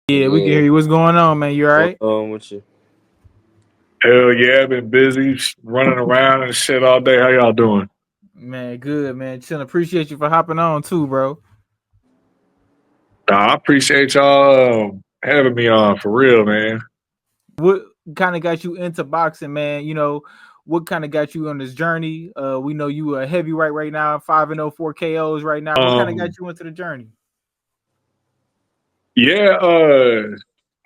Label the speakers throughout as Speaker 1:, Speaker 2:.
Speaker 1: Yeah, we can
Speaker 2: Yeah,
Speaker 1: hear you. What's going on, man? You all
Speaker 2: going
Speaker 1: right?
Speaker 2: on with you?
Speaker 3: Hell yeah, I've been busy running around and shit all day. How y'all doing?
Speaker 1: Man, good, man. Chillin'. Appreciate you for hopping on too, bro.
Speaker 3: Nah, I appreciate y'all having me on for real, man.
Speaker 1: What kind of got you into boxing, man? What kind of got you on this journey? We know you a heavyweight right now, 5-0, 4 KOs right now. What kind of got
Speaker 3: Um,
Speaker 1: you into the journey?
Speaker 3: yeah,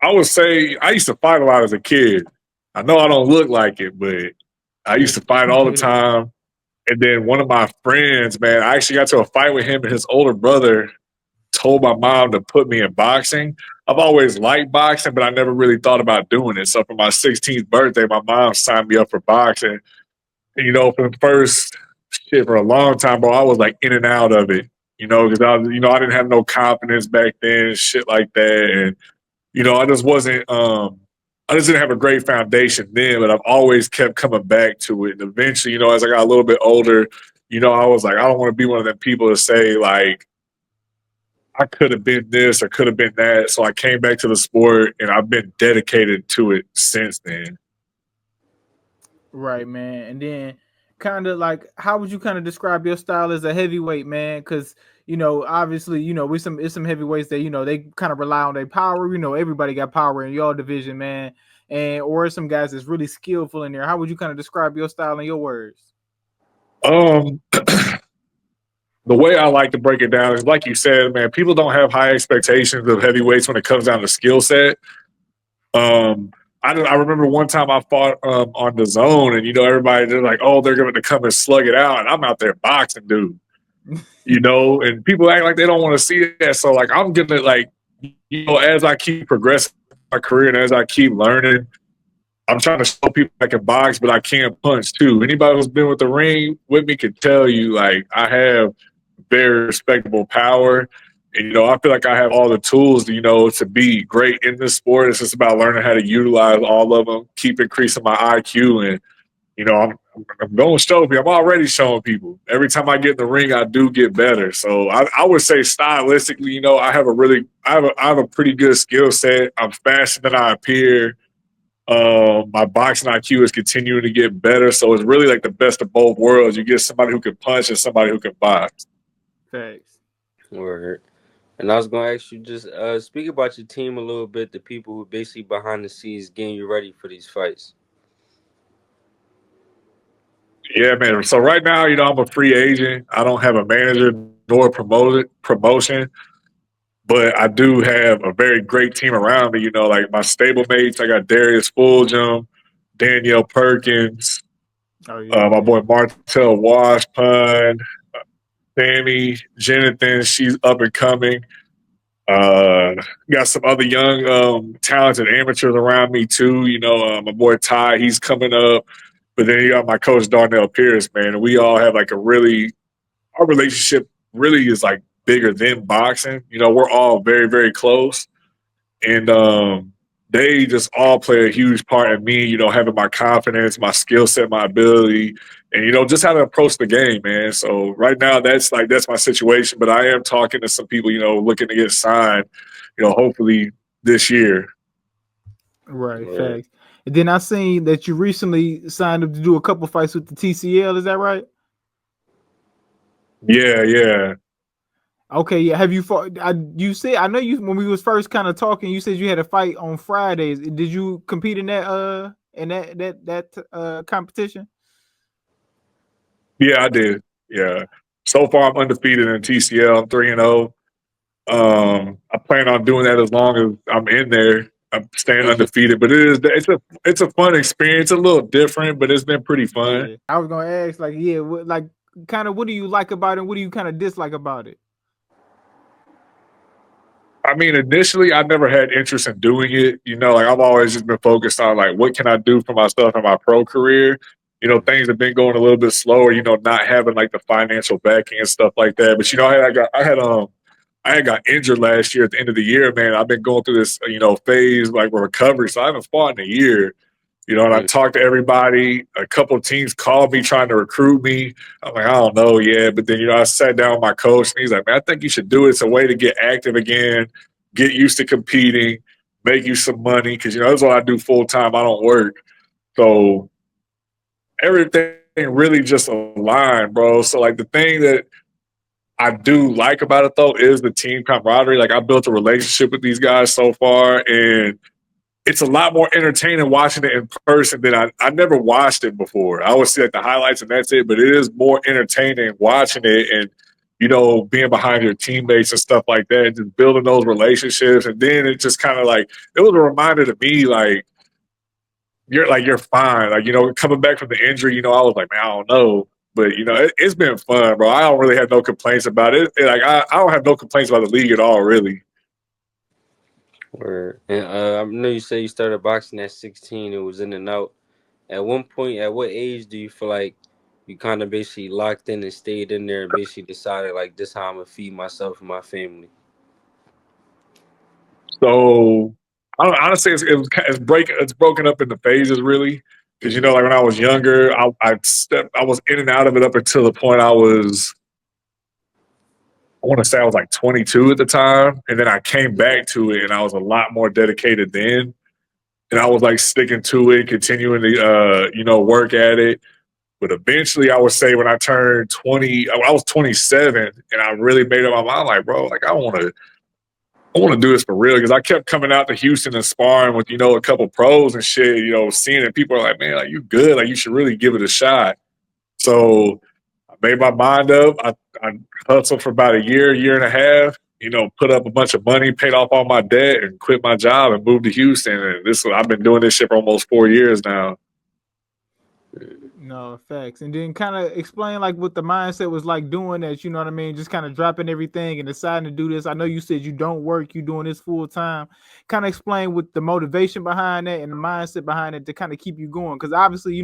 Speaker 3: I would say I used to fight a lot as a kid. I know I don't look like it, but I used to fight all the time. And then one of my friends, man, I actually got to a fight with him and his older brother told my mom to put me in boxing. I've always liked boxing, but I never really thought about doing it. So for my 16th birthday, my mom signed me up for boxing. And, for the first shit for a long time, bro, I was like in and out of it, because I didn't have no confidence back then, shit like that. And, I just wasn't, I just didn't have a great foundation then, but I've always kept coming back to it. And eventually, as I got a little bit older, I was like, I don't want to be one of them people to say, like, I could have been this or could have been that. So I came back to the sport and I've been dedicated to it since then.
Speaker 1: Right, man. And then kind of like how would you kind of describe your style as a heavyweight, man? Because obviously, we some it's some heavyweights that they kind of rely on their power. Everybody got power in your division, man. And or some guys that's really skillful in there. How would you kind of describe your style in your words?
Speaker 3: Um, the way I like to break it down is like you said, man, people don't have high expectations of heavyweights when it comes down to skill set. I remember one time I fought on the zone, and everybody they're like, "Oh, they're going to come and slug it out," and I'm out there boxing, dude. And people act like they don't want to see that. So like, I'm gonna like, as I keep progressing my career and as I keep learning, I'm trying to show people I can box, but I can't punch too. Anybody who's been with the ring with me can tell you, like, I have very respectable power. And, I feel like I have all the tools, to be great in this sport. It's just about learning how to utilize all of them, keep increasing my IQ. And, I'm going to show people. I'm already showing people. Every time I get in the ring, I do get better. So I would say stylistically, I have a pretty good skill set. I'm faster than I appear. My boxing IQ is continuing to get better. So it's really like the best of both worlds. You get somebody who can punch and somebody who can box.
Speaker 1: Thanks.
Speaker 2: Word. And I was gonna ask you just speak about your team a little bit. The people who basically behind the scenes getting you ready for these fights.
Speaker 3: Yeah, man. So right now, I'm a free agent. I don't have a manager nor promotion, but I do have a very great team around me. Like my stablemates, I got Darius Fulgham, Danielle Perkins,
Speaker 1: Oh
Speaker 3: my
Speaker 1: yeah.
Speaker 3: boy Martel Washpun, Sammy Jonathan. She's up and coming. Uh, got some other young, talented amateurs around me too. My boy Ty, he's coming up. But then you got my coach Darnell Pierce, man. And we all have like our relationship really is like bigger than boxing. We're all very, very close. And they just all play a huge part in me, having my confidence, my skill set, my ability, and just how to approach the game, man. So right now that's my situation. But I am talking to some people, looking to get signed, hopefully this year.
Speaker 1: Right,
Speaker 2: Word.
Speaker 1: facts. And then I seen that you recently signed up to do a couple fights with the TCL. Is that right?
Speaker 3: Yeah, yeah.
Speaker 1: Okay, yeah. Have you fought? You said I know you when we was first kind of talking. You said you had a fight on Fridays. Did you compete in that competition?
Speaker 3: Yeah, I did. Yeah. So far I'm undefeated in TCL. I'm 3-0. I plan on doing that as long as I'm in there. I'm staying undefeated, but it's a fun experience. A little different, but it's been pretty fun.
Speaker 1: Yeah. I was gonna ask, like, yeah, like, kind of, what do you like about it? And what do you kind of dislike about it?
Speaker 3: I mean, initially, I never had interest in doing it. Like I've always just been focused on like what can I do for myself in my pro career. Things have been going a little bit slower. Not having like the financial backing and stuff like that. But I had got injured last year at the end of the year, man. I've been going through this, phase like recovery. So I haven't fought in a year. And I talked to everybody. A couple of teams called me trying to recruit me. I'm like, I don't know yet. But then, I sat down with my coach and he's like, man, I think you should do it. It's a way to get active again, get used to competing. make you some money because that's what I do full time. I don't work, so everything really just aligned, bro. So like the thing that I do like about it though is the team camaraderie. Like I built a relationship with these guys so far, and it's a lot more entertaining watching it in person than I never watched it before. I always see like the highlights and that's it, but it is more entertaining watching it and being behind your teammates and stuff like that, and just building those relationships. And then it just kind of like it was a reminder to me like you're fine. Like, coming back from the injury, I was like, man, I don't know. But it's been fun, bro. I don't really have no complaints about it. Like I don't have no complaints about the league at all, really.
Speaker 2: Word. And I know you say you started boxing at 16. It was in and out. At one point, at what age do you feel like you kind of basically locked in and stayed in there and basically decided like this how I'm gonna feed myself and my family?
Speaker 3: So honestly, it's broken up into phases, really. Because like when I was younger, I was in and out of it up until the point I want to say I was like 22 at the time, and then I came back to it, and I was a lot more dedicated then, and I was like sticking to it, continuing to work at it. But eventually, I would say when I turned 20, I was 27, and I really made up my mind, like, bro, like I want to do this for real, because I kept coming out to Houston and sparring with a couple pros and shit. Seeing it, people are like, man, like you good, like you should really give it a shot. So I made my mind up. I hustled for about a year and a half. Put up a bunch of money, paid off all my debt, and quit my job and moved to Houston. And I've been doing this shit for almost 4 years now.
Speaker 1: No, facts. And then kind of explain like what the mindset was like doing that, you know what I mean? Just kind of dropping everything and deciding to do this. I know you said you don't work, you doing this full time. Kind of explain what the motivation behind that and the mindset behind it to kind of keep you going. Because obviously,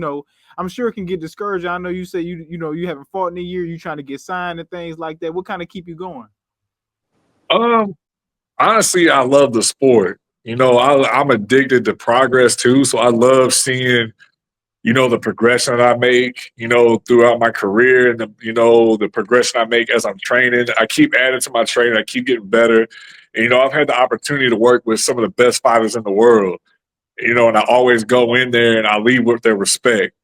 Speaker 1: I'm sure it can get discouraging. I know you say you haven't fought in a year, you trying to get signed and things like that. What kind of keep you going?
Speaker 3: Honestly, I love the sport. I'm addicted to progress too. So I love seeing the progression that I make, throughout my career, and the progression I make as I'm training. I keep adding to my training. I keep getting better. And, I've had the opportunity to work with some of the best fighters in the world, and I always go in there and I leave with their respect.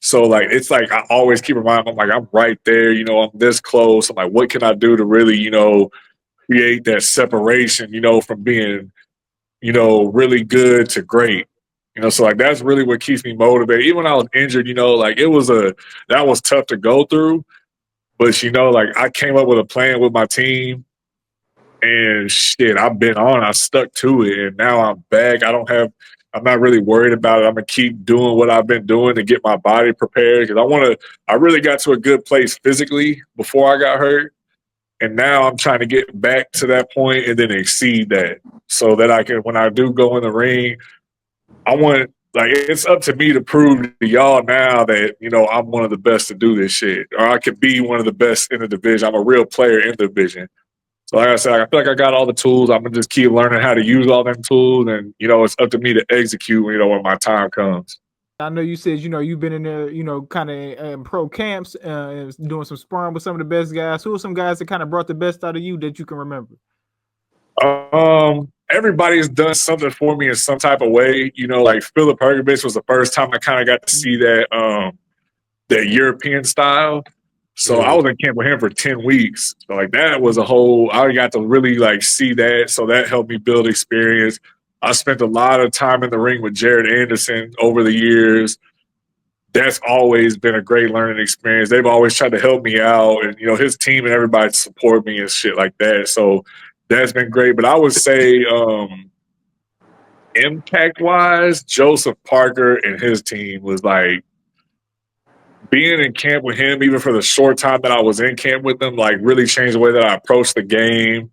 Speaker 3: So like, it's like, I always keep reminding, I'm like, I'm right there, I'm this close. I'm like, what can I do to really, create that separation, from being, really good to great. So like that's really what keeps me motivated. Even when I was injured, like that was tough to go through. But like I came up with a plan with my team, and shit, I've been on. I stuck to it, and now I'm back. I'm not really worried about it. I'm gonna keep doing what I've been doing to get my body prepared, because I really got to a good place physically before I got hurt. And now I'm trying to get back to that point and then exceed that, so that I can, when I do go in the ring, it's up to me to prove to y'all now that, I'm one of the best to do this shit, or I could be one of the best in the division. I'm a real player in the division. So like I said, I feel like I got all the tools. I'm going to just keep learning how to use all them tools. And, it's up to me to execute, when my time comes.
Speaker 1: I know you said, you've been in there, kind of in pro camps, doing some sparring with some of the best guys. Who are some guys that kind of brought the best out of you that you can remember?
Speaker 3: Everybody's done something for me in some type of way. Like Philip Hergovich was the first time I kind of got to see that European style. So I was in camp with him for 10 weeks. So like that was I got to really like see that. So that helped me build experience. I spent a lot of time in the ring with Jared Anderson over the years. That's always been a great learning experience. They've always tried to help me out, and his team and everybody support me and shit like that. So that's been great. But I would say impact wise, Joseph Parker and his team was like, being in camp with him, even for the short time that I was in camp with them, like really changed the way that I approach the game,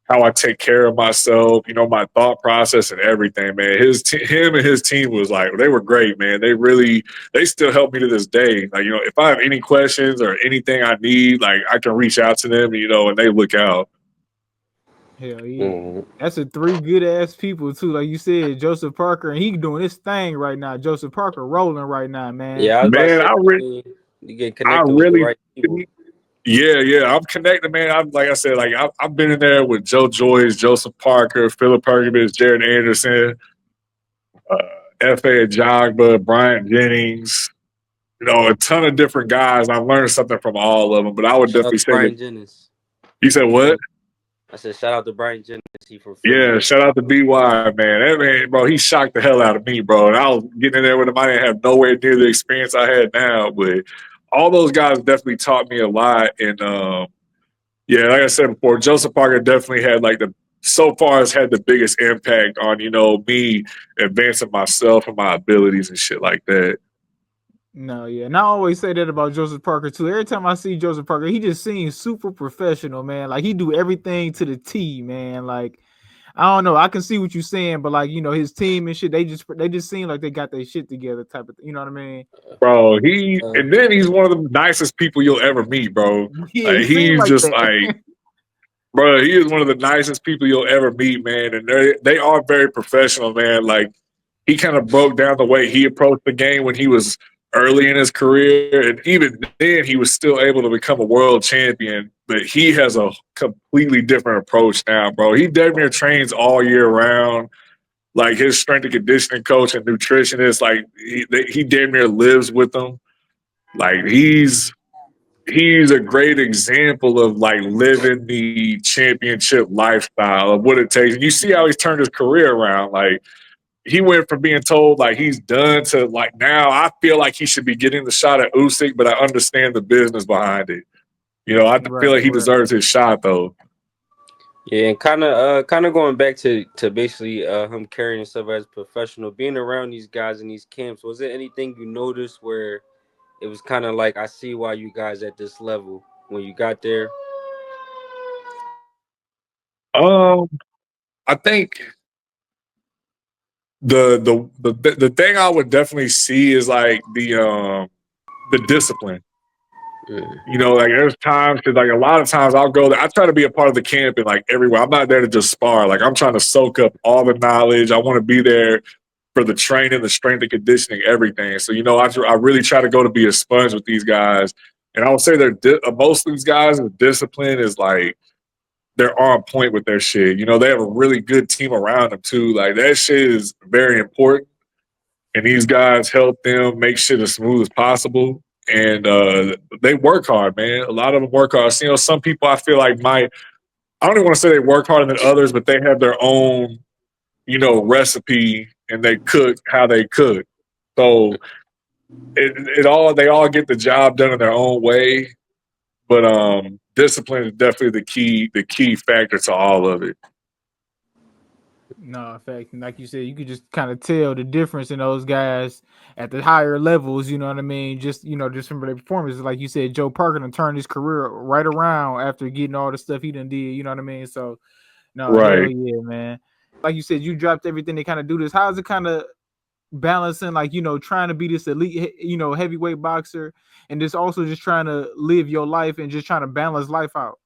Speaker 3: how I take care of myself, my thought process and everything, man. Him and his team was like, they were great, man. They still help me to this day. Like, if I have any questions or anything I need, like I can reach out to them, and they look out.
Speaker 1: Hell yeah. That's a 3 good ass people too. Like you said, Joseph Parker, and he doing his thing right now. Joseph Parker rolling right now, man.
Speaker 3: Yeah, man,
Speaker 2: you get connected with the right people.
Speaker 3: Yeah. I'm connected, man. I'm like I said, like I've been in there with Joe Joyce, Joseph Parker, Philip Perkins, Jared Anderson, F.A. Ajagba, Bryant Jennings. A ton of different guys. I've learned something from all of them. But I would
Speaker 2: Shout out
Speaker 3: definitely
Speaker 2: to
Speaker 3: say that.
Speaker 2: Brian Jennings.
Speaker 3: You said what?
Speaker 2: I said shout out to Brian Jennings. He from Philly.
Speaker 3: Yeah, shout out to BY, man. That man, bro, he shocked the hell out of me, bro. And I was getting in there with him. I didn't have nowhere near the experience I had now, but all those guys definitely taught me a lot. And yeah, like I said before, Joseph Parker definitely had so far has had the biggest impact on, me advancing myself and my abilities and shit like that.
Speaker 1: No, yeah. And I always say that about Joseph Parker too. Every time I see Joseph Parker, he just seems super professional, man. Like he do everything to the T, man. Like I don't know. I can see what you're saying, but like his team and shit, they just seem like they got their shit together, type of. You know what I mean?
Speaker 3: Bro, and then he's one of the nicest people you'll ever meet, bro.
Speaker 1: Yeah,
Speaker 3: Like
Speaker 1: he seemed
Speaker 3: he's
Speaker 1: like
Speaker 3: just
Speaker 1: that.
Speaker 3: like, bro, he is one of the nicest people you'll ever meet, man. And they are very professional, man. Like he kind of broke down the way he approached the game when he was early in his career, and even then he was still able to become a world champion. But he has a completely different approach now, bro. He damn near trains all year round. Like his strength and conditioning coach and nutritionist, like he damn near lives with them. Like he's a great example of like living the championship lifestyle of what it takes. And you see how he's turned his career around. Like he went from being told like he's done to like now I feel like he should be getting the shot at Usyk, but I understand the business behind it. I feel like he deserves his shot though.
Speaker 2: Yeah, and kind of going back to basically him carrying himself as a professional, being around these guys in these camps. Was there anything you noticed where it was kind of like, I see why you guys at this level when you got there?
Speaker 3: I think the thing I would definitely see is like the discipline. Like there's times because like a lot of times I'll go there. I try to be a part of the camp and like everywhere. I'm not there to just spar. Like I'm trying to soak up all the knowledge. I want to be there for the training, the strength and conditioning, everything. So I really try to go to be a sponge with these guys. And I would say most of these guys, the discipline is like they're on point with their shit. They have a really good team around them too. Like that shit is very important. And these guys help them make shit as smooth as possible. And they work hard, man. A lot of them work hard. So, some people I feel like I don't even want to say they work harder than others, but they have their own, recipe and they cook how they cook. So they all get the job done in their own way. But discipline is definitely the key factor to all of it.
Speaker 1: No, in fact, and like you said, you could just kind of tell the difference in those guys at the higher levels. You know what I mean? Just from their performances. Like you said, Joe Parker done turned his career right around after getting all the stuff he done did. You know what I mean? So, no,
Speaker 3: right.
Speaker 1: Hell yeah, man. Like you said, you dropped everything to kind of do this. How's it kind of balancing, like trying to be this elite, heavyweight boxer, and just also just trying to live your life and just trying to balance life out?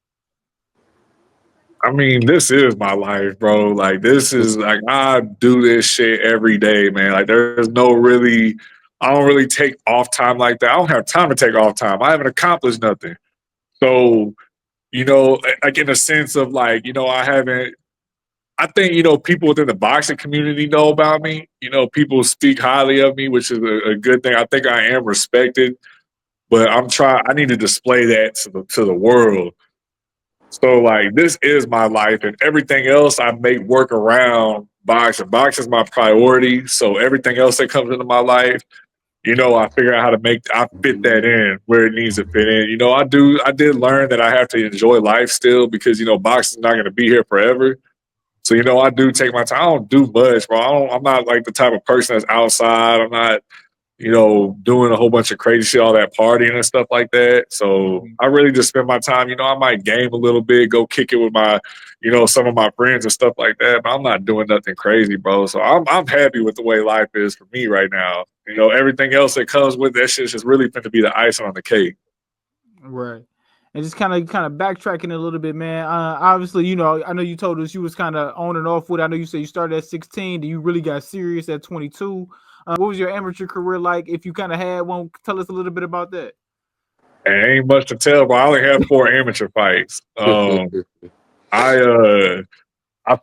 Speaker 3: I mean, this is my life, bro. Like, this is like I do this shit every day, man. Like, there's no really, I don't really take off time like that. I don't have time to take off time. I haven't accomplished nothing. So, like in a sense of like, I haven't. I think people within the boxing community know about me. People speak highly of me, which is a good thing. I think I am respected, but I need to display that to the world. So like this is my life, and everything else I make work around boxing. Boxing is my priority. So everything else that comes into my life, I figure out how to I fit that in where it needs to fit in. I did learn that I have to enjoy life still because boxing is not going to be here forever. So I do take my time. I don't do much, bro. I'm not like the type of person that's outside. I'm not doing a whole bunch of crazy shit, all that partying and stuff like that. So I really just spend my time, I might game a little bit, go kick it with my, some of my friends and stuff like that. But I'm not doing nothing crazy, bro. So I'm happy with the way life is for me right now. Everything else that comes with that shit's just really going to be the icing on the cake.
Speaker 1: Right. And just kind of backtracking a little bit, man. Obviously, I know you told us you was kind of on and off with it. I know you said you started at 16. Do you really got serious at 22? What was your amateur career like? If you kind of had one, tell us a little bit about that.
Speaker 3: And ain't much to tell, but I only have 4 amateur fights. I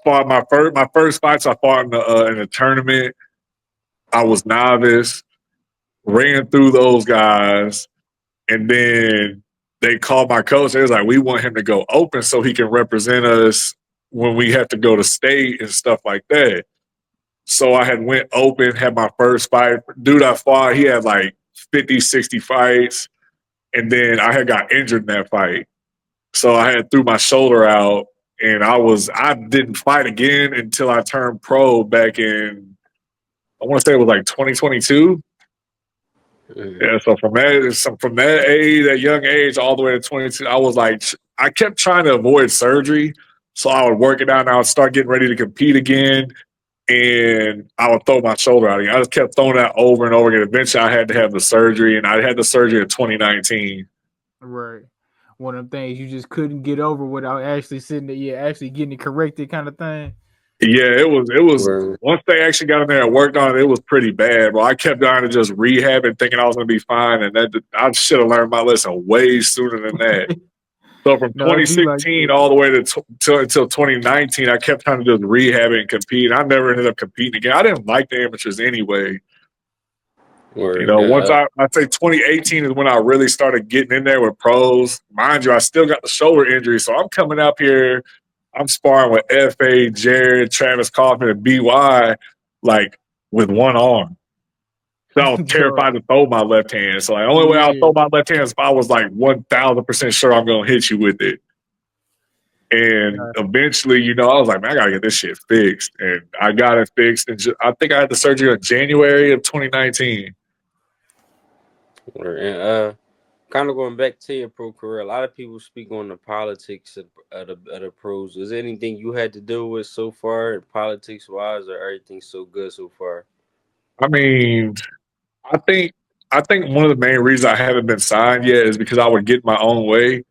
Speaker 3: fought my first fights. I fought in a tournament. I was novice, ran through those guys, and then they called my coach. They was like, "We want him to go open so he can represent us when we have to go to state and stuff like that." So I had went open, had my first fight. Dude I fought, he had like 50, 60 fights, and then I had got injured in that fight. So I had threw my shoulder out, and I didn't fight again until I turned pro back in, I want to say it was like 2022. Yeah, so from that age, that young age, all the way to 22, I was like, I kept trying to avoid surgery, so I would work it out, and I would start getting ready to compete again, and I would throw my shoulder out again. I just kept throwing that over and over again. Eventually, I had to have the surgery, and I had the surgery in 2019.
Speaker 1: Right. One of the things you just couldn't get over without actually sitting there, actually getting it corrected, kind of thing.
Speaker 3: Yeah, it was. Once they actually got in there and worked on it, it was pretty bad. But I kept trying to just rehab and thinking I was going to be fine, and that I should have learned my lesson way sooner than that. So from 2016 all the way to until 2019, I kept trying to just rehab it and compete. I never ended up competing again. I didn't like the amateurs anyway. Once I say 2018 is when I really started getting in there with pros. Mind you, I still got the shoulder injury, so I'm coming up here. I'm sparring with FA, Jared, Travis Kaufman, and BY, like with one arm. So I was terrified to throw my left hand. So the only way I'll throw my left hand is if I was like 1,000% sure I'm going to hit you with it. And eventually, I was like, man, I got to get this shit fixed. And I got it fixed. And I think I had the surgery in January of 2019.
Speaker 2: And kind of going back to your pro career, a lot of people speak on the politics of the pros. Is there anything you had to deal with so far, politics wise, or everything so good so far?
Speaker 3: I mean, I think one of the main reasons I haven't been signed yet is because I would get my own way.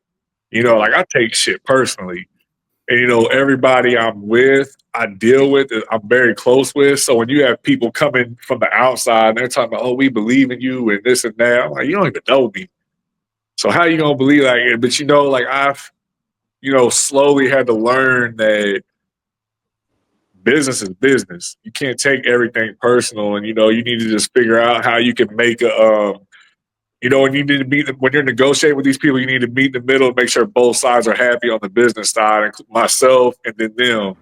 Speaker 3: Like I take shit personally. And everybody I'm with, I deal with, I'm very close with. So when you have people coming from the outside and they're talking about, oh, we believe in you and this and that, I'm like, you don't even know me. So how you gonna believe like it? But like I've, slowly had to learn that business is business. You can't take everything personal, and you need to just figure out how you can make a and you need to meet when you're negotiating with these people, you need to meet in the middle and make sure both sides are happy on the business side, myself and then them.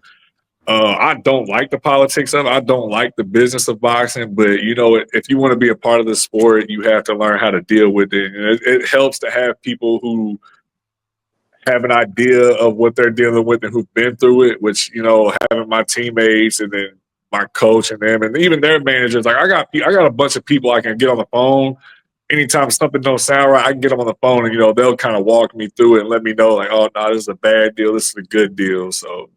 Speaker 3: I don't like the politics of it. I don't like the business of boxing, but if you want to be a part of the sport, you have to learn how to deal with it. And it helps to have people who have an idea of what they're dealing with and who've been through it, which, having my teammates and then my coach and them and even their managers. Like I got a bunch of people I can get on the phone. Anytime something don't sound right, I can get them on the phone and, they'll kind of walk me through it and let me know like, oh, no, this is a bad deal. This is a good deal. So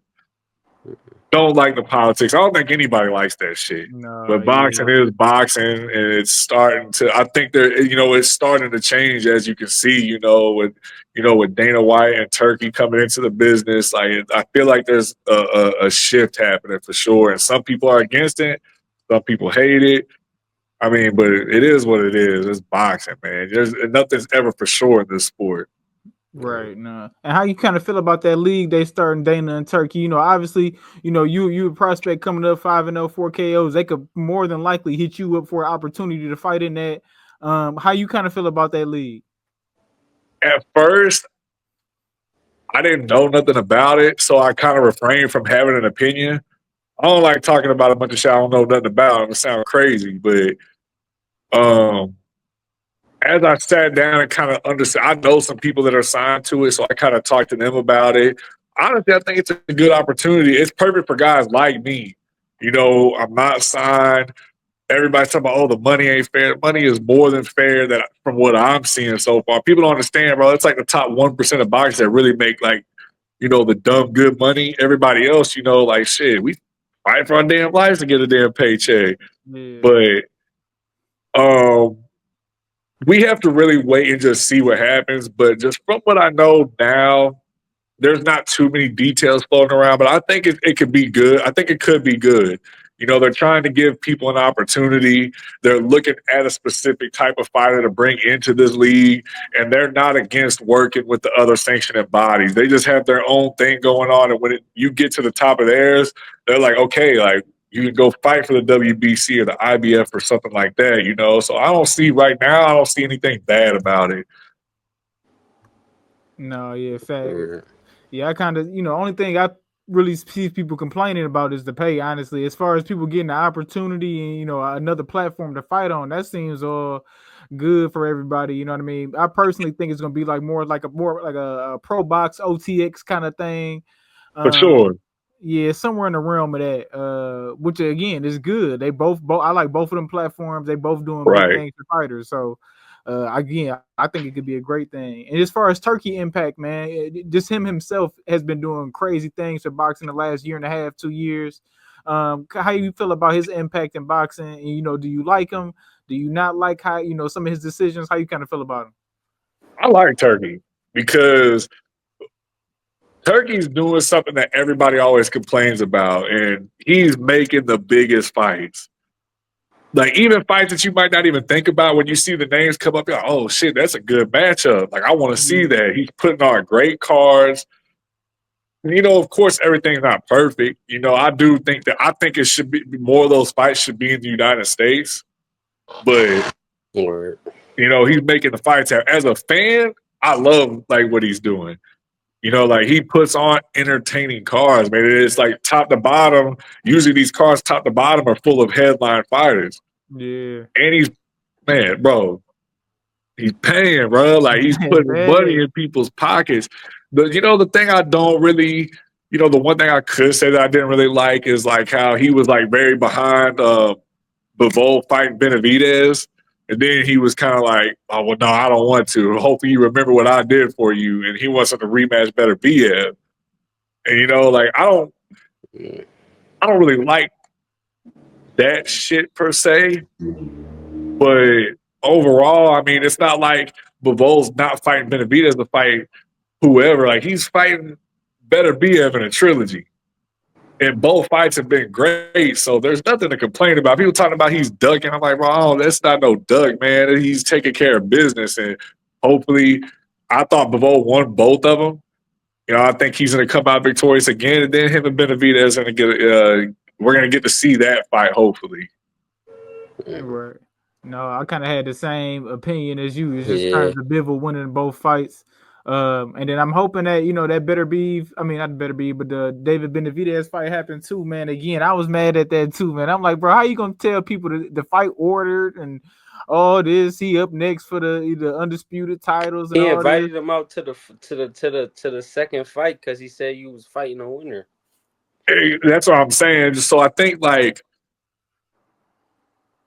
Speaker 3: don't like the politics. I don't think anybody likes that shit. No, but boxing is boxing, and it's starting to. I think it's starting to change as you can see. With Dana White and Turkey coming into the business, like I feel like there's a shift happening for sure. And some people are against it, some people hate it. I mean, but it is what it is. It's boxing, man. Nothing's ever for sure in this sport.
Speaker 1: Right. No. And how you kind of feel about that league they starting, Dana and Turkey? Obviously, you a prospect coming up 5-0, 4 KOs. They could more than likely hit you up for an opportunity to fight in that. How you kind of feel about that league?
Speaker 3: At first, I didn't know nothing about it, so I kind of refrained from having an opinion. I don't like talking about a bunch of shit I don't know nothing about. It sounds crazy, but as I sat down and kind of understood, I know some people that are signed to it, so I kind of talked to them about it. Honestly, I think it's a good opportunity. It's perfect for guys like me. I'm not signed. Everybody's talking about, oh, the money ain't fair. Money is more than fair from what I'm seeing so far. People don't understand, bro. It's like the top 1% of boxers that really make the dumb good money. Everybody else, like shit, we fight for our damn lives to get a damn paycheck. Yeah. But we have to really wait and just see what happens. But just from what I know now, there's not too many details floating around. But I think it could be good. I think it could be good. You know, they're trying to give people an opportunity. They're looking at a specific type of fighter to bring into this league, and they're not against working with the other sanctioning bodies. They just have their own thing going on, and when you get to the top of theirs, they're like, okay, like you can go fight for the WBC or the IBF or something like that, you know? So I don't see right now, I don't see anything bad about it.
Speaker 1: No, yeah, fact. Yeah, I kind of, only thing I really see people complaining about is the pay, honestly. As far as people getting the opportunity and, another platform to fight on, that seems all good for everybody. You know what I mean? I personally think it's going to be like more like a pro box OTX kind of thing.
Speaker 3: For sure.
Speaker 1: Yeah, somewhere in the realm of that, which again is good. They both I like both of them platforms. They both doing big things for fighters. So again, I think it could be a great thing. And as far as Turkey Impact, man, just him himself has been doing crazy things for boxing the last year and a half, 2 years. How you feel about his impact in boxing? And, do you like him? Do you not like how some of his decisions? How you kind of feel about him?
Speaker 3: I like Turkey because Turkey's doing something that everybody always complains about, and he's making the biggest fights. Like, even fights that you might not even think about, when you see the names come up, you're like, oh shit, that's a good matchup. Like, I want to see that. He's putting on great cards. And, of course, everything's not perfect. I do think I think it should be more of those fights should be in the United States. But he's making the fights out. As a fan, I love like what he's doing. Like he puts on entertaining cards, man. It's like top to bottom. Usually these cards top to bottom are full of headline fighters.
Speaker 1: Yeah.
Speaker 3: And he's paying, bro. Like he's putting money in people's pockets. The thing I don't really, the one thing I could say that I didn't really like is like how he was like very behind Bivol fighting Benavidez. And then he was kind of like, oh, well, no, I don't want to. Hopefully you remember what I did for you. And he wants to rematch Beterbiev. And, like, I don't really like that shit per se. But overall, I mean, it's not like Bivol's not fighting Benavidez to fight whoever. Like, he's fighting Beterbiev in a trilogy. And both fights have been great, so there's nothing to complain about. People talking about he's ducking. I'm like, bro, that's not no duck, man. He's taking care of business, and hopefully, I thought Bivol won both of them. I think he's going to come out victorious again, and then him and Benavidez going to get. We're going to get to see that fight, hopefully.
Speaker 1: Right. No, I kind of had the same opinion as you. It's just kind of Bivol winning both fights. And then I'm hoping that that Beterbiev, I mean not Beterbiev, but the David Benavidez fight happened too, man. Again, I was mad at that too, man. I'm like, bro, how you gonna tell people the fight ordered and all this? He up next for the undisputed titles. And
Speaker 2: he invited him out to the second fight because he said you was fighting a winner.
Speaker 3: Hey, that's what I'm saying. So I think like.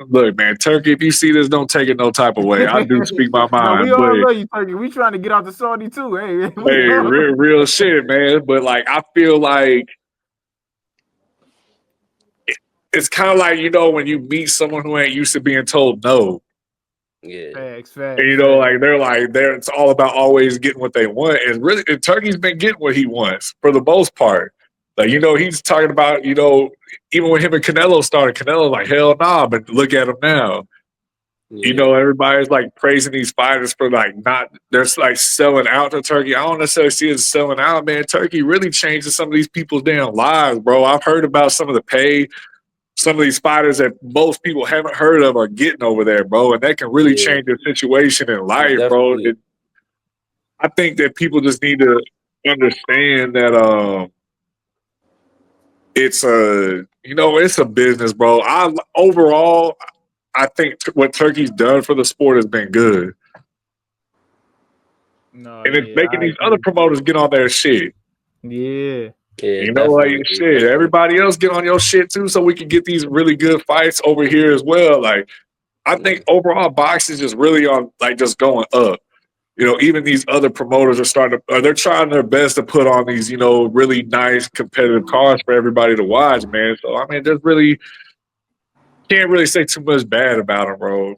Speaker 3: Look, man, Turkey, if you see this, don't take it no type of way. I do speak my mind.
Speaker 1: No, we all love you, Turkey. We trying to get out the Saudi too. Hey,
Speaker 3: real shit, man. But like, I feel like it's kind of like, when you meet someone who ain't used to being told no.
Speaker 1: Yeah. Facts.
Speaker 3: And it's all about always getting what they want. And Turkey's been getting what he wants for the most part. Like, he's talking about, even when him and Canelo started, Canelo like, hell nah, but look at him now. Yeah. Everybody's like praising these fighters for like they're like selling out to Turkey. I don't necessarily see it as selling out, man. Turkey really changes some of these people's damn lives, bro. I've heard about some of the pay some of these fighters that most people haven't heard of are getting over there, bro. And that can really change their situation in life, bro. I think that people just need to understand that it's a business, bro. Overall, I think what Turkey's done for the sport has been good. No, and it's making these other promoters get on their shit.
Speaker 1: Yeah.
Speaker 3: Like shit. Everybody else get on your shit too, so we can get these really good fights over here as well. Like, I think overall boxing is just really on like just going up. Even these other promoters are they're trying their best to put on these, really nice competitive cards for everybody to watch, man. So I mean, there's really can't really say too much bad about them, bro.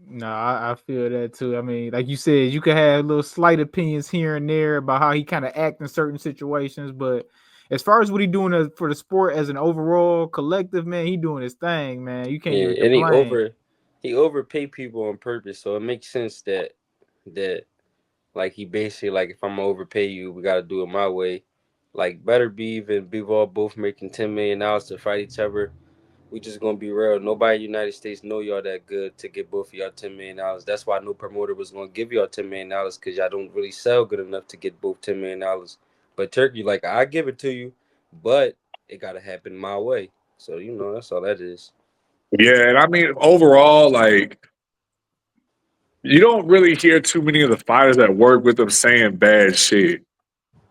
Speaker 1: No, I feel that too. I mean, like you said, you could have little slight opinions here and there about how he kind of act in certain situations, but as far as what he doing for the sport as an overall collective, man, he doing his thing, man. You can't
Speaker 2: Yeah,
Speaker 1: even
Speaker 2: and
Speaker 1: complain.
Speaker 2: he overpay people on purpose, so it makes sense that like he basically like if I'm gonna overpay you, we gotta do it my way. Like better be even be all both making $10 million to fight each other. We just gonna be real. Nobody in the United States know y'all that good to get both of y'all $10 million. That's why no promoter was gonna give y'all $10 million because y'all don't really sell good enough to get both $10 million. But Turkey, like I give it to you, but it gotta happen my way. So that's all that is.
Speaker 3: Yeah, and I mean overall, like you don't really hear too many of the fighters that work with them saying bad shit.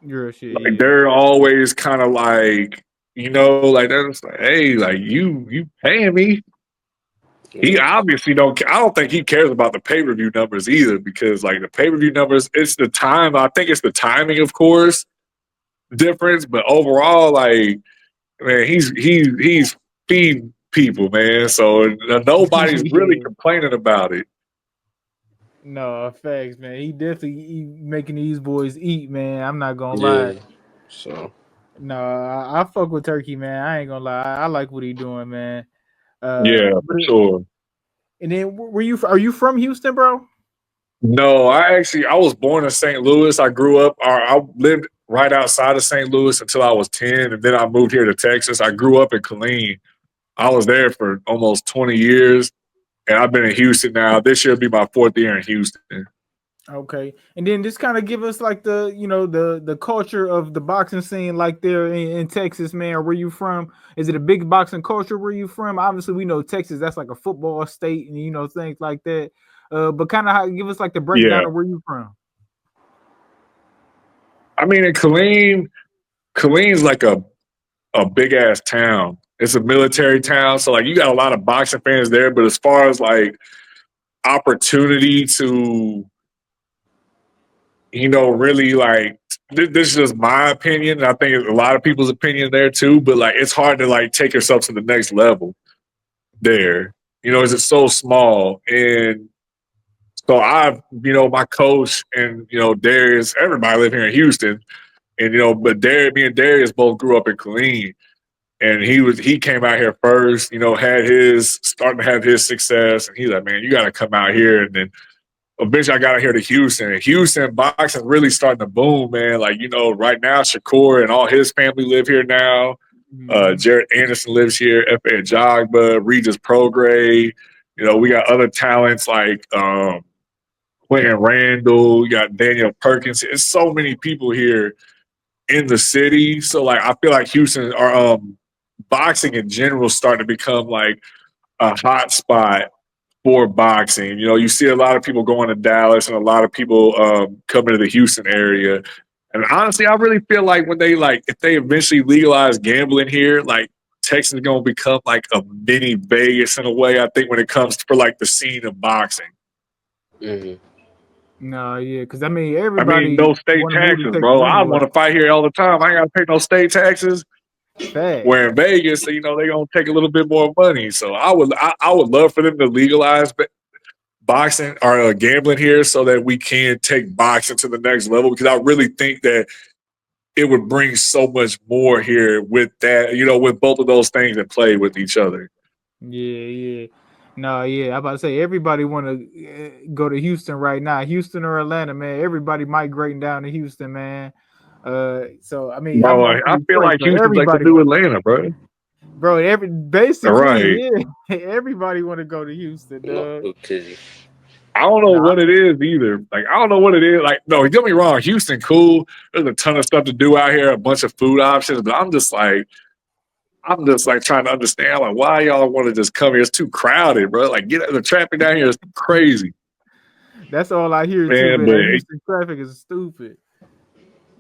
Speaker 1: Real shit,
Speaker 3: Like
Speaker 1: yeah.
Speaker 3: they're always kind of like, like they're just like, hey, like you paying me. He
Speaker 2: Yeah.
Speaker 3: obviously don't. I don't think he cares about the pay per view numbers either, because like the pay per view numbers, it's the time. I think it's the timing, of course, difference. But overall, like man, he's feeding people, man. So nobody's really
Speaker 1: Yeah.
Speaker 3: complaining about it.
Speaker 1: No, facts, man. He definitely making these boys eat, man. I'm not gonna lie.
Speaker 2: Yeah. So
Speaker 1: No, I fuck with Turkey, man. I ain't gonna lie. I like what he doing, man.
Speaker 3: Yeah, for sure.
Speaker 1: And then are you from Houston, bro?
Speaker 3: No, I was born in St. Louis. I grew up, or I lived right outside of St. Louis until I was 10, and then I moved here to Texas. I grew up in Killeen. I was there for almost 20 years, and I've been in Houston now. This year will be my 4th year in Houston.
Speaker 1: Okay, and then just kind of give us like the culture of the boxing scene, like there in Texas, man. Or where you from? Is it a big boxing culture where you from? Obviously, we know Texas. That's like a football state, and things like that. But kind of give us like the breakdown
Speaker 3: Yeah.
Speaker 1: of where you from.
Speaker 3: I mean, in Killeen's like a big ass town. It's a military town. So, like, you got a lot of boxing fans there. But as far as like opportunity to, really like, this is just my opinion. And I think it's a lot of people's opinion there too. But like, it's hard to like take yourself to the next level there. Is it so small? And so my coach and, Darius, everybody live here in Houston. And, but me and Darius both grew up in Killeen. And he came out here first, starting to have his success. And he's like, man, you got to come out here. And then eventually I got out here to Houston. And Houston boxing really starting to boom, man. Like, right now, Shakur and all his family live here now. Jared Anderson lives here, F.A. Jogba, Regis Prograde. We got other talents like Quentin Randall. We got Daniel Perkins. It's so many people here in the city. So, like, I feel like Houston are boxing in general starting to become like a hot spot for boxing. You see a lot of people going to Dallas and a lot of people coming to the Houston area. And honestly, I really feel like if they eventually legalize gambling here, like Texas is going to become like a mini Vegas in a way. I think when it comes for like the scene of boxing.
Speaker 2: Mm-hmm.
Speaker 1: No, yeah, because I mean everybody
Speaker 3: no state
Speaker 1: want to move to
Speaker 3: taxes,
Speaker 1: Texas
Speaker 3: bro. I
Speaker 1: anyway.
Speaker 3: want to fight here all the time. I ain't got to pay no state taxes.
Speaker 1: Fact.
Speaker 3: Where in Vegas, they're gonna take a little bit more money. So I would love for them to legalize boxing or gambling here so that we can take boxing to the next level, because I really think that it would bring so much more here with that, with both of those things in play with each other.
Speaker 1: Yeah. No, yeah. I'm about to say everybody want to go to Houston right now. Houston or Atlanta, man. Everybody migrating down to Houston, man. So I mean,
Speaker 3: Bro,
Speaker 1: I'm
Speaker 3: I
Speaker 1: pretty
Speaker 3: feel
Speaker 1: close,
Speaker 3: like
Speaker 1: but
Speaker 3: Houston's like the
Speaker 1: everybody
Speaker 3: new
Speaker 1: want,
Speaker 3: Atlanta, bro.
Speaker 1: bro.
Speaker 3: All right.
Speaker 1: Yeah. Everybody want to go to Houston,
Speaker 2: No,
Speaker 1: dog.
Speaker 2: Kizzy.
Speaker 3: I don't know
Speaker 1: Nah,
Speaker 3: what it is either. Like, I don't know what it is. Like, no, don't get me wrong. Houston, cool. There's a ton of stuff to do out here, a bunch of food options, but I'm just like trying to understand, like, why y'all want to just come here? It's too crowded, bro. Like, the traffic down here is crazy,
Speaker 1: that's all I hear too,
Speaker 3: man.
Speaker 1: man.
Speaker 3: But
Speaker 1: That Houston traffic is stupid.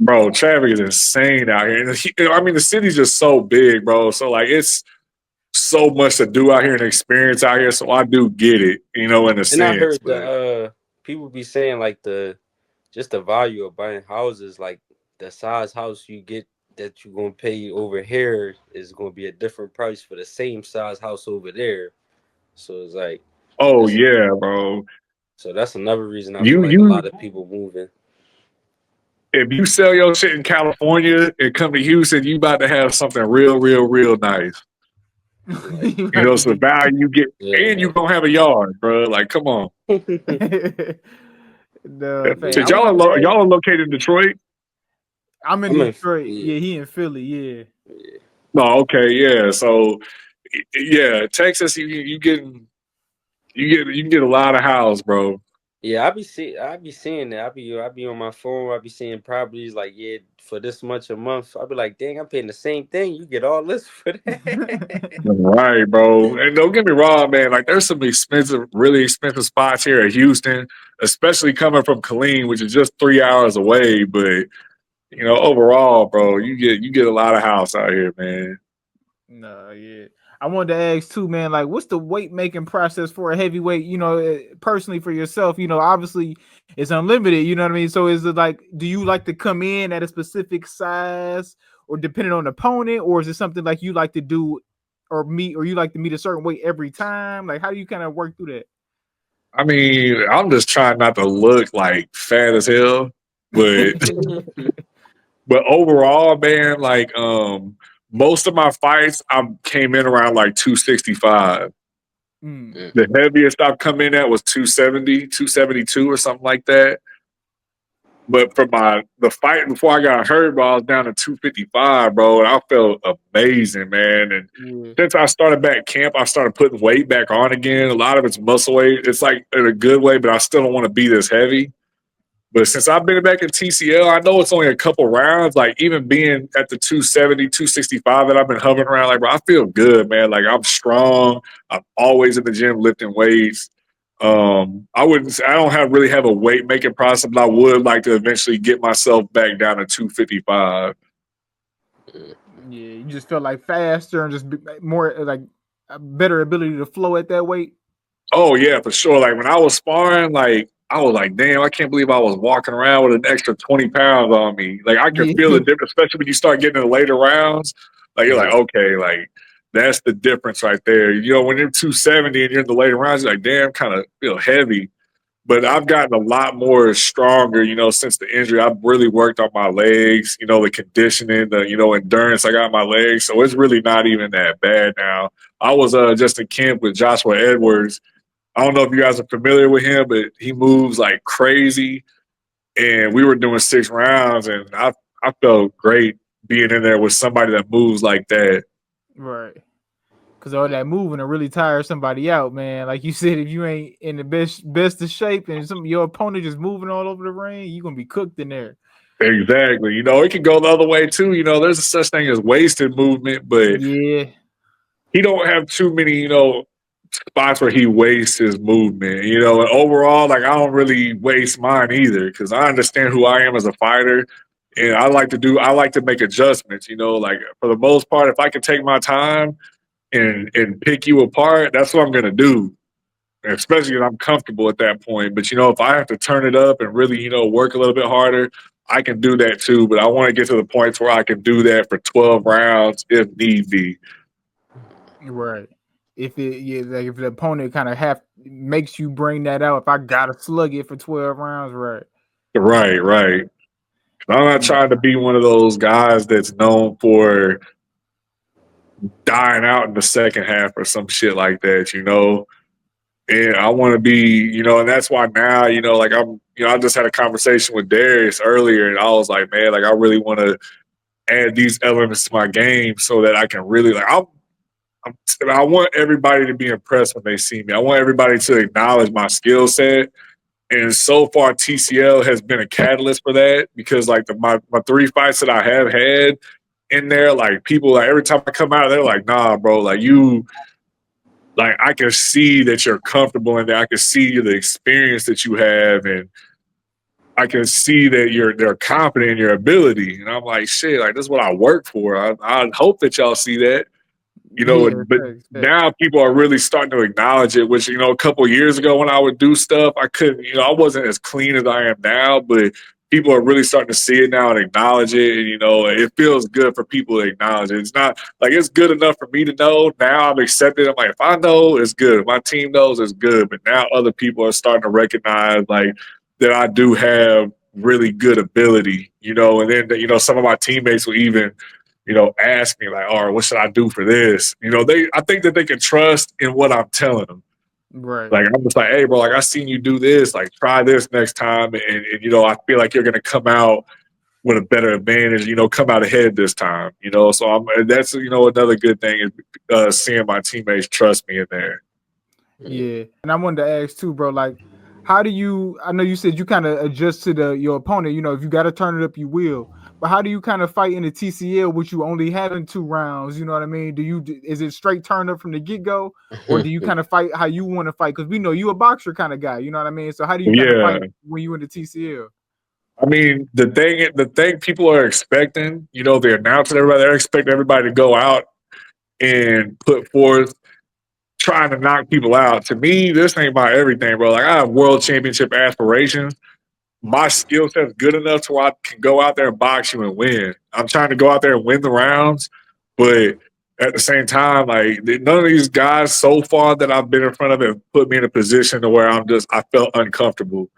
Speaker 3: bro, traffic is insane out here. And I mean, the city's just so big, bro. So like, it's so much to do out here and experience out here. So I do get it, in a
Speaker 2: And I
Speaker 3: sense.
Speaker 2: heard
Speaker 3: But
Speaker 2: the people be saying like the value of buying houses, like the size house you get that you're gonna pay over here is gonna be a different price for the same size house over there. So it's like
Speaker 3: oh
Speaker 2: that's
Speaker 3: yeah, bro.
Speaker 2: so that's another reason I feel
Speaker 3: You
Speaker 2: like a
Speaker 3: you
Speaker 2: lot of people moving.
Speaker 3: if you sell your shit in California and come to Houston, you about to have something real, real, real nice.
Speaker 2: Like,
Speaker 1: You
Speaker 3: You
Speaker 1: about
Speaker 3: know,
Speaker 1: to
Speaker 3: so the
Speaker 1: get
Speaker 3: value you get,
Speaker 2: yeah,
Speaker 3: and you gonna have a yard, bro. Like, come on.
Speaker 1: the fade.
Speaker 3: Shit,
Speaker 1: I wanted to ask,
Speaker 3: y'all are located in Detroit.
Speaker 1: I'm in
Speaker 2: I'm in
Speaker 1: Detroit.
Speaker 2: yeah,
Speaker 1: Yeah, he in Philly. Yeah.
Speaker 2: yeah.
Speaker 3: No, okay, yeah. So, yeah, Texas, you can get a lot of house, bro.
Speaker 2: Yeah, I be seeing that. I be on my phone. I be seeing properties like, yeah, for this much a month. I be like, dang, I'm paying the same thing. You get all this for that.
Speaker 3: Right, bro. And don't get me wrong, man. Like, there's some expensive, really expensive spots here in Houston, especially coming from Killeen, which is just 3 hours away. But overall, bro, you get a lot of house out here, man.
Speaker 1: No, yeah. I wanted to ask too, man. Like, what's the weight making process for a heavyweight? Personally for yourself. Obviously it's unlimited. You know what I mean. So is it like, do you like to come in at a specific size, or depending on the opponent, or is it something like you like to do, or you like to meet a certain weight every time? Like, how do you kind of work through that?
Speaker 3: I mean, I'm just trying not to look like fat as hell, but but overall, man, like most of my fights I came in around like 265.
Speaker 1: Mm.
Speaker 3: The heaviest I've come in at was 270, 272 or something like that. But for the fight before I got hurt, bro, I was down to 255, bro, and I felt amazing, man. And
Speaker 1: Yeah.
Speaker 3: since I started back camp, I started putting weight back on again. A lot of it's muscle weight. It's like in a good way, but I still don't want to be this heavy. But since I've been back in TCL, I know it's only a couple rounds. Like even being at the 270, 265 that I've been hovering around, like, bro, I feel good, man. Like I'm strong. I'm always in the gym lifting weights. I don't really have a weight making process, but I would like to eventually get myself back down to 255.
Speaker 1: Yeah, you just felt like faster and just more like a better ability to flow at that weight.
Speaker 3: Oh yeah, for sure. Like when I was sparring, like I was like, damn, I can't believe I was walking around with an extra 20 pounds on me. Like I can feel
Speaker 1: Yeah.
Speaker 3: the difference, especially when you start getting in the later rounds. Like you're like,
Speaker 2: Yeah.
Speaker 3: okay, like that's the difference right there. When you're 270 and you're in the later rounds, you're like, damn, kind of feel heavy. But I've gotten a lot more stronger, since the injury. I've really worked on my legs, the conditioning, the, endurance I got in my legs. So it's really not even that bad now. I was just in camp with Joshua Edwards. I don't know if you guys are familiar with him, but he moves like crazy. And we were doing 6 rounds, and I felt great being in there with somebody that moves like that.
Speaker 1: Right. Because all that moving will really tire somebody out, man. Like you said, if you ain't in the best of shape and your opponent just moving all over the ring, you're gonna be cooked in there.
Speaker 3: Exactly. It can go the other way too. There's a such thing as wasted movement, but
Speaker 1: Yeah.
Speaker 3: he don't have too many, spots where he wastes his movement, and overall, like I don't really waste mine either because I understand who I am as a fighter, and I like to make adjustments, like for the most part, if I can take my time and pick you apart, that's what I'm gonna do. Especially if I'm comfortable at that point. But if I have to turn it up and really, work a little bit harder, I can do that too. But I want to get to the point where I can do that for 12 rounds if need be.
Speaker 1: Right. If if the opponent kind of makes you bring that out, if I gotta slug it for 12 rounds, right.
Speaker 3: Right, right. I'm not
Speaker 1: No.
Speaker 3: trying to be one of those guys that's known for dying out in the second half or some shit like that. And I want to be, and that's why now, like I just had a conversation with Darius earlier, and I was like, man, like I really want to add these elements to my game so that I can really I want everybody to be impressed when they see me. I want everybody to acknowledge my skill set. And so far, TCL has been a catalyst for that because like my 3 fights that I have had in there, like people like every time I come out, they're like, nah, bro, like I can see that you're comfortable in there. I can see the experience that you have, and I can see that they're confident in your ability. And I'm like, shit, like this is what I work for. I hope that y'all see that.
Speaker 1: Yeah,
Speaker 3: But
Speaker 1: facts.
Speaker 3: now people are really starting to acknowledge it, which, a couple of years ago when I would do stuff, I couldn't, I wasn't as clean as I am now, but people are really starting to see it now and acknowledge it. And, it feels good for people to acknowledge it. It's not like it's good enough for me to know. Now I've accepted. I'm like, if I know, it's good. If my team knows, it's good. But now other people are starting to recognize like that I do have, really good ability, you know. And then, you know, some of my teammates will even, you know, ask me like, "All right, what should I do for this?" You know, I think that they can trust in what I'm telling them.
Speaker 1: Right.
Speaker 3: Like, I'm just like, "Hey, bro, like I seen you do this. Like, try this next time, and you know, I feel like you're gonna come out with a better advantage. You know, come out ahead this time. You know." So that's, you know, another good thing is seeing my teammates trust me in there.
Speaker 1: Yeah. And I wanted to ask too, bro, like, how do you, I know you said you kind of adjust to your opponent, you know, if you got to turn it up, you will. But how do you kind of fight in the TCL with you only having 2 rounds? You know what I mean? Is it straight turn up from the get go, or do you kind of fight how you want to fight? Because we know you a boxer kind of guy. You know what I mean? So how do you kind of
Speaker 3: Yeah.
Speaker 1: fight when you in the TCL?
Speaker 3: I mean, the thing people are expecting, you know, the announcers, everybody, they're expecting everybody to go out and put forth trying to knock people out. To me, this ain't about everything, bro. Like, I have world championship aspirations. My skill set's good enough to where I can go out there and box you and win. I'm trying to go out there and win the rounds, but at the same time, like, none of these guys so far that I've been in front of have put me in a position to where I felt uncomfortable.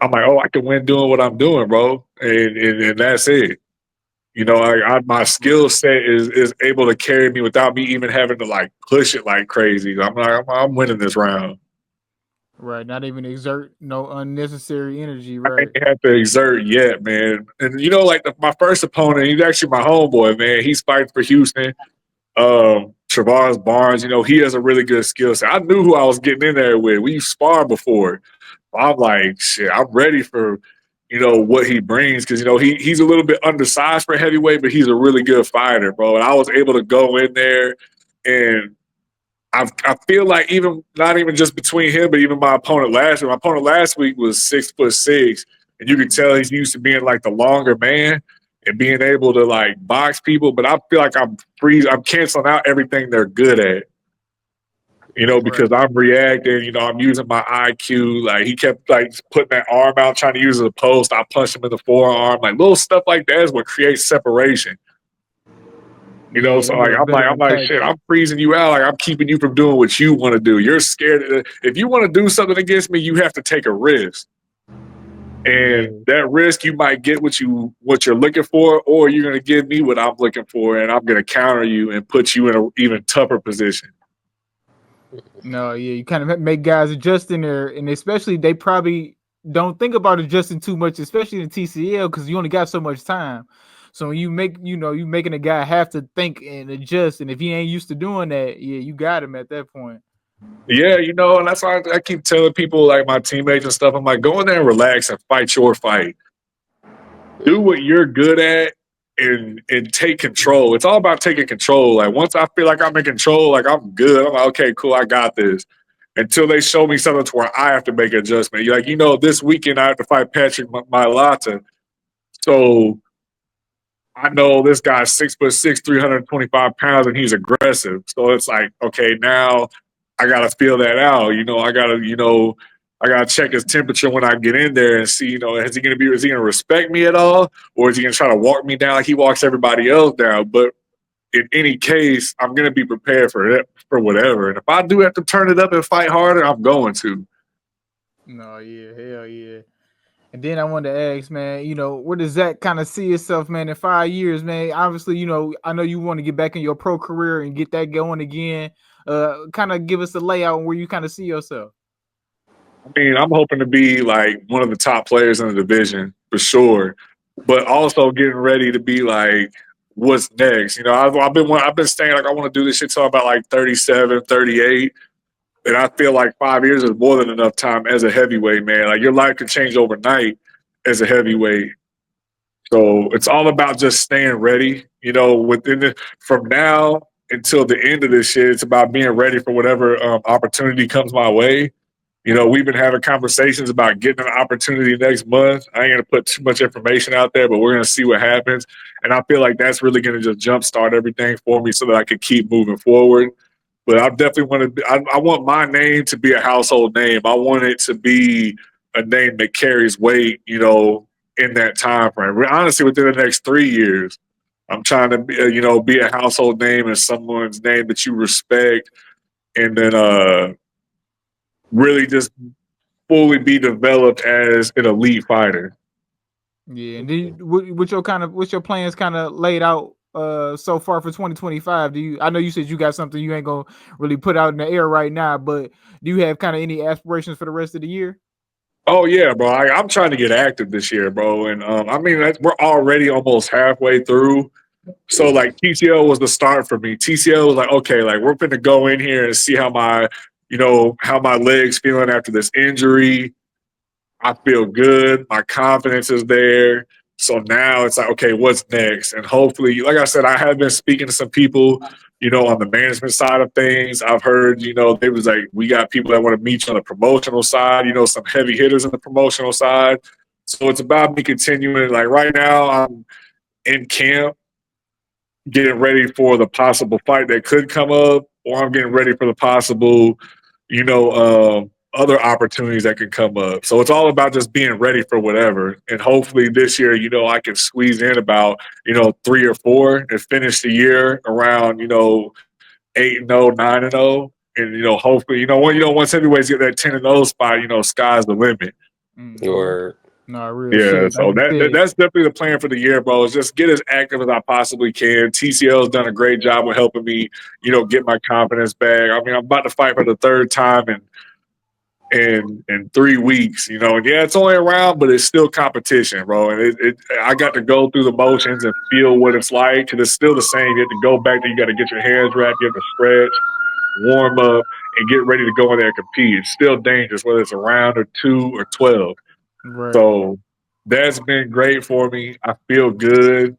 Speaker 3: I'm like, oh, I can win doing what I'm doing, bro, and that's it. You know, my skill set is able to carry me without me even having to like push it like crazy. I'm like, I'm winning this round.
Speaker 1: Right. Not even exert no unnecessary energy.
Speaker 3: I
Speaker 1: Right.
Speaker 3: ain't have to exert yet, man. And you know, like my first opponent, he's actually my homeboy, man. He's fighting for Houston. Travaris Barnes, you know, he has a really good skill set. I knew who I was getting in there with. We've sparred before. I'm like, shit, I'm ready for, you know, what he brings, because, you know, he's a little bit undersized for heavyweight, but he's a really good fighter, bro. And I was able to go in there, and I feel like even not even just between him, but even my opponent last week. My opponent last week was 6'6", and you could tell he's used to being like the longer man and being able to like box people. But I feel like I'm canceling out everything they're good at. You know,
Speaker 1: Right.
Speaker 3: because I'm reacting, you know, I'm using my IQ. Like, he kept like putting that arm out, trying to use it as a post. I punched him in the forearm. Like, little stuff like that is what creates separation. You know,
Speaker 1: Yeah.
Speaker 3: so
Speaker 1: Them
Speaker 3: like
Speaker 1: little
Speaker 3: I'm
Speaker 1: veteran
Speaker 3: like, shit,
Speaker 1: tactics.
Speaker 3: I'm freezing you out. Like, I'm keeping you from doing what you want to do. You're scared. If you want to do something against me, you have to take a risk. And
Speaker 1: Yeah.
Speaker 3: that risk, you might get what you're looking for, or you're gonna give me what I'm looking for, and I'm gonna counter you and put you in an even tougher position.
Speaker 1: No, yeah, you kind of make guys adjust in there, and especially they probably don't think about adjusting too much, especially in TCL, because you only got so much time. So when you make, you making a guy have to think and adjust, and if he ain't used to doing that, yeah, you got him at that point.
Speaker 3: Yeah, you know, and that's why I keep telling people, like my teammates and stuff, I'm like, go in there and relax and fight your fight. Do what you're good at, and take control. It's all about taking control. Like, once I feel like I'm in control, like I'm good, I'm like, okay, cool, I got this. Until they show me something to where I have to make an adjustment. You're like, you know, this weekend I have to fight Patrick Mailata. So I know this guy's 6'6", 325 pounds, and he's aggressive. So it's like, okay, now I gotta feel that out. I gotta check his temperature when I get in there and see, is he gonna respect me at all? Or is he gonna try to walk me down like he walks everybody else down? But in any case, I'm gonna be prepared for it, for whatever. And if I do have to turn it up and fight harder, I'm going to.
Speaker 1: No, yeah, hell yeah. And then I wanted to ask, man, where does Zach kind of see yourself, man, in 5 years, man? Obviously, I know you want to get back in your pro career and get that going again. Kind of give us a layout where you kind of see yourself.
Speaker 3: I mean, I'm hoping to be like one of the top players in the division for sure, but also getting ready to be like, what's next? I've been saying like I want to do this shit till I'm about like 37, 38, and I feel like 5 years is more than enough time as a heavyweight, man. Like, your life could change overnight as a heavyweight. So it's all about just staying ready. From now until the end of this shit, it's about being ready for whatever opportunity comes my way. We've been having conversations about getting an opportunity next month. I ain't gonna put too much information out there, but we're gonna see what happens. And I feel like that's really gonna just jumpstart everything for me so that I can keep moving forward. But I definitely want to. I want my name to be a household name. I want it to be a name that carries weight. In that time frame. Honestly, within the next 3 years, I'm trying to be a household name and someone's name that you respect, and then really just fully be developed as an elite fighter.
Speaker 1: Yeah, and then what's your plans kind of laid out so far for 2025? I know you said you got something you ain't gonna really put out in the air right now, but do you have kind of any aspirations for the rest of the year?
Speaker 3: Oh yeah, bro. I'm trying to get active this year, bro. And I mean, we're already almost halfway through. So like TCL was the start for me. TCL was like, okay, like we're going to go in here and see how my legs feeling after this injury. I feel good. My confidence is there. So now it's like, okay, what's next? And hopefully, like I said, I have been speaking to some people, on the management side of things. I've heard, they was like, we got people that want to meet you on the promotional side, some heavy hitters on the promotional side. So it's about me continuing. Like right now, I'm in camp getting ready for the possible fight that could come up, or I'm getting ready for the possible, other opportunities that can come up. So it's all about just being ready for whatever. And hopefully this year, I can squeeze in about, 3 or 4 and finish the year around, 8-0, 9-0. And, hopefully, once heavyweights get that 10-0 spot, sky's the limit.
Speaker 2: Or
Speaker 1: No, real
Speaker 3: Yeah,
Speaker 1: shit. Like
Speaker 3: so
Speaker 1: you said.
Speaker 3: that's definitely the plan for the year, bro. Is just get as active as I possibly can. TCL's done a great job with helping me, get my confidence back. I mean, I'm about to fight for the third time in 3 weeks, And yeah, it's only a round, but it's still competition, bro. And I got to go through the motions and feel what it's like, and it's still the same. You have to go back there, you got to get your hands wrapped, you have to stretch, warm up, and get ready to go in there and compete. It's still dangerous, whether it's a round or 2 or 12.
Speaker 1: Right.
Speaker 3: So that's been great for me. I feel good,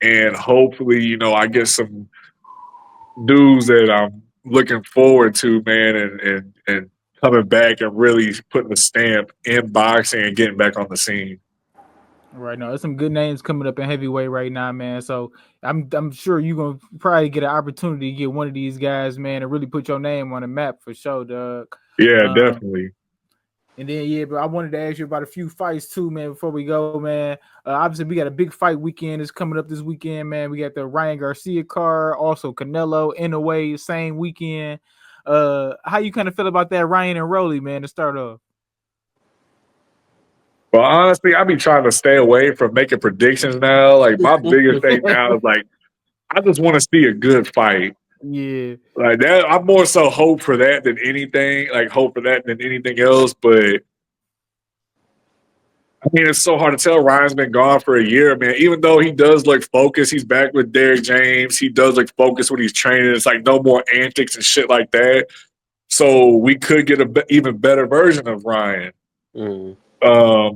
Speaker 3: and hopefully, I get some news that I'm looking forward to, man, and coming back and really putting a stamp in boxing and getting back on the scene.
Speaker 1: Right now, there's some good names coming up in heavyweight right now, man. So I'm sure you're gonna probably get an opportunity to get one of these guys, man, and really put your name on the map for sure, Doug.
Speaker 3: Yeah, definitely.
Speaker 1: And then but I wanted to ask you about a few fights too, man. Before we go, man. Obviously, we got a big fight weekend is coming up this weekend, man. We got the Ryan Garcia card, also Canelo in a way, same weekend. How you kind of feel about that Ryan and Rolly, man, to start off?
Speaker 3: Well, honestly, I be trying to stay away from making predictions now. Like my biggest thing now is like I just want to see a good fight.
Speaker 1: Yeah.
Speaker 3: Like that, I'm more so hope for that than anything. Like hope for that than anything else. But I mean, it's so hard to tell. Ryan's been gone for a year, man. Even though he does look focused, he's back with Derrick James. He does look focused when he's training. It's like no more antics and shit like that. So we could get a even better version of Ryan. I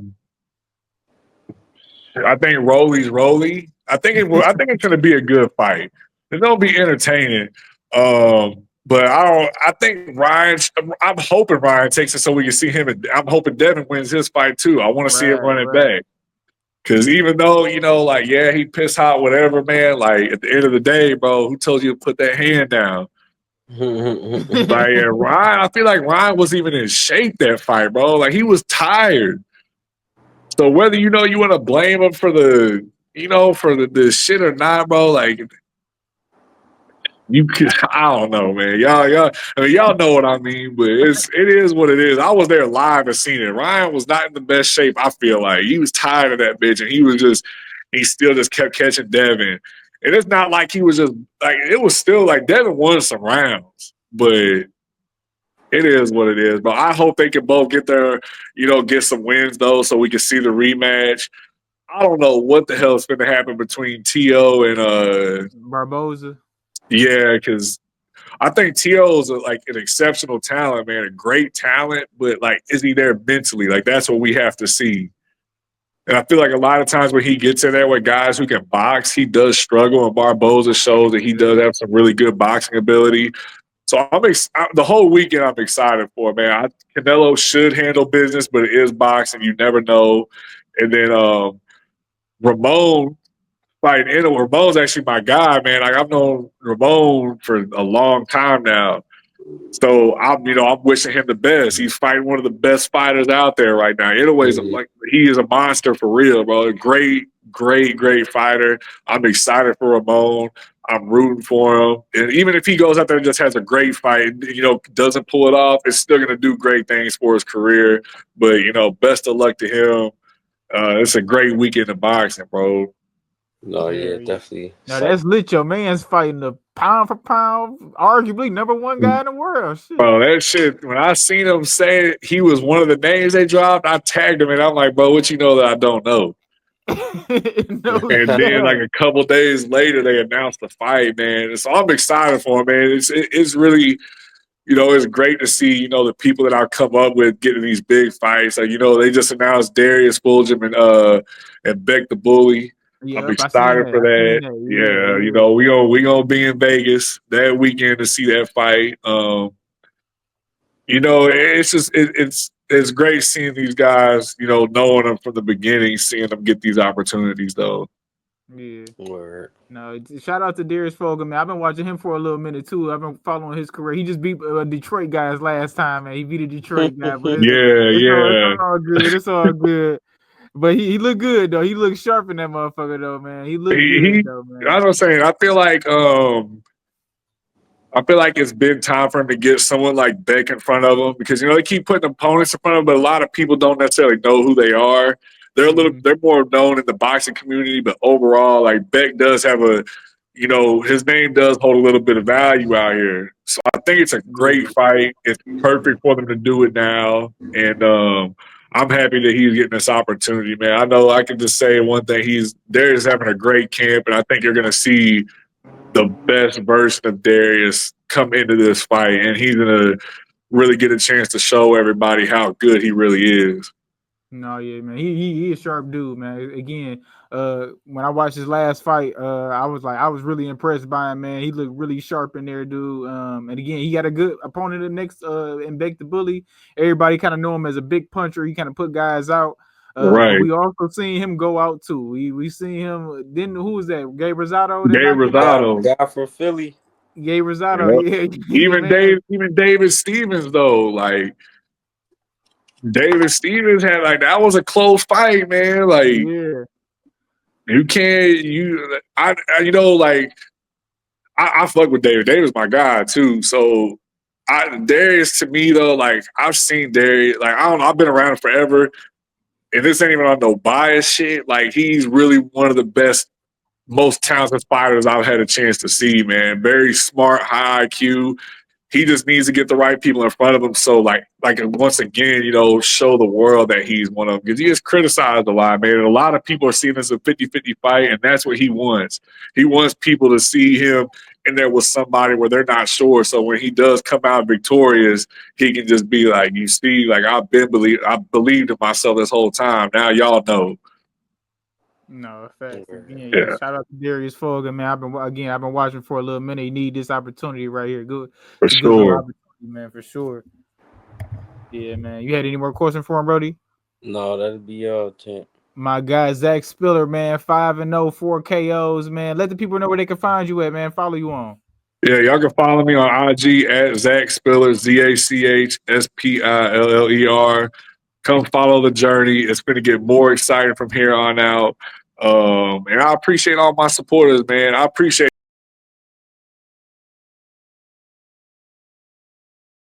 Speaker 3: think Rolly's Rolly. I think it's going to be a good fight. It's going to be entertaining. But I think Ryan. I'm hoping Ryan takes it so we can see him. I'm hoping Devin wins his fight too. I want to see him running back. Because even though like he pissed hot, whatever, man. Like at the end of the day, bro, who told you to put that hand down? Ryan. I feel like Ryan was even in shape that fight, bro. Like he was tired. So whether you want to blame him for the the shit or not, bro, like you could, I don't know, man. Y'all know what I mean, but it is what it is. I was there live and seen it. Ryan was not in the best shape. I feel like he was tired of that bitch, and he still just kept catching Devin. And it's not like he was just like it was still like Devin won some rounds, but it is what it is. But I hope they can both get their, get some wins though, so we can see the rematch. I don't know what the hell is going to happen between T.O. and
Speaker 1: Barboza.
Speaker 3: Yeah, because I think T.O. is like an exceptional talent, man, a great talent. But like, is he there mentally? Like that's what we have to see. And I feel like a lot of times when he gets in there with guys who can box, he does struggle. And Barboza shows that he does have some really good boxing ability. So the whole weekend I'm excited for, man. Canelo should handle business, but it is boxing. You never know. And then Ramon fighting Eno. Ramon's actually my guy, man. Like I've known Ramon for a long time now. So I'm wishing him the best. He's fighting one of the best fighters out there right now. Anyways, like he is a monster for real, bro. Great fighter. I'm excited for Ramon. I'm rooting for him. And even if he goes out there and just has a great fight and, doesn't pull it off, it's still going to do great things for his career. But, best of luck to him. It's a great weekend of boxing, bro.
Speaker 2: No, yeah, definitely.
Speaker 1: Now that's lit. Your man's fighting the pound for pound, arguably #1 guy in the world. Shit.
Speaker 3: Bro, that shit, when I seen him say he was one of the names they dropped, I tagged him and I'm like, bro, what you know that I don't know? And then like a couple days later, they announced the fight, man. So I'm excited for him, man. It's really, you know, it's great to see, you know, the people that I come up with getting these big fights. Like, you know, they just announced Darius Fulgham and Beck the Bully. I'm excited for that. Yeah, you know, we gonna be in Vegas that weekend to see that fight. You know, it's just it's great seeing these guys, you know, knowing them from the beginning, seeing them get these opportunities though.
Speaker 1: Yeah.
Speaker 2: Word.
Speaker 1: No, shout out to Darius Fulgham, man. I've been watching him for a little minute too. I've been following his career. He just beat Detroit guys last time, man. He beat a Detroit guy, but it's all good. It's all good. But he looked good though. He looked sharp in that motherfucker though, man. He looked good though, man.
Speaker 3: That's what I'm saying. I feel like it's been time for him to get someone like Beck in front of him because, you know, they keep putting opponents in front of him, but a lot of people don't necessarily know who they are. They're more known in the boxing community, but overall, like Beck does have you know, his name does hold a little bit of value out here. So I think it's a great fight. It's perfect for them to do it now. And I'm happy that he's getting this opportunity, man. I know I can just say one thing. Darius having a great camp, and I think you're going to see the best version of Darius come into this fight, and he's going to really get a chance to show everybody how good he really is.
Speaker 1: No, yeah, man. He a sharp dude, man. Again, when I watched his last fight, I was really impressed by him, man. He looked really sharp in there, dude. And again, he got a good opponent the next in Beck the Bully. Everybody kind of know him as a big puncher. He kind of put guys out.
Speaker 3: Right.
Speaker 1: We also seen him go out too. We seen him. Then who was that? Gabe Rosado.
Speaker 3: Gabe Rosado,
Speaker 2: guy from Philly.
Speaker 1: Gabe Rosado.
Speaker 3: Yep.
Speaker 1: Yeah.
Speaker 3: Even David Stevens though, like David Stevens had that was a close fight, man. Like
Speaker 1: yeah.
Speaker 3: I fuck with David. David's my guy too. So Darius to me though, like I've seen Darius, like I don't know, I've been around him forever. And this ain't even on no bias shit. Like he's really one of the best, most talented fighters I've had a chance to see, man. Very smart, high IQ. He just needs to get the right people in front of him. So, like once again, you know, show the world that he's one of them. Because he is criticized a lot, man. And a lot of people are seeing this as a 50-50 fight, and that's what he wants. He wants people to see him in there with somebody where they're not sure. So when he does come out victorious, he can just be like, you see, like I believed in myself this whole time. Now y'all know.
Speaker 1: No, facts. Yeah. Shout out to Darius Fulgham, man. I've been watching for a little minute. You need this opportunity right here. Good.
Speaker 3: For sure.
Speaker 1: Opportunity, man, for sure. Yeah, man. You had any more questions for him, Brody?
Speaker 2: No, that'd be all, champ.
Speaker 1: My guy Zach Spiller, man, 5-0, 4 KOs, man. Let the people know where they can find you at, man. Follow you on.
Speaker 3: Yeah, y'all can follow me on IG at Zach Spiller, ZachSpiller. Come follow the journey. It's going to get more exciting from here on out. And I appreciate all my supporters, man. I appreciate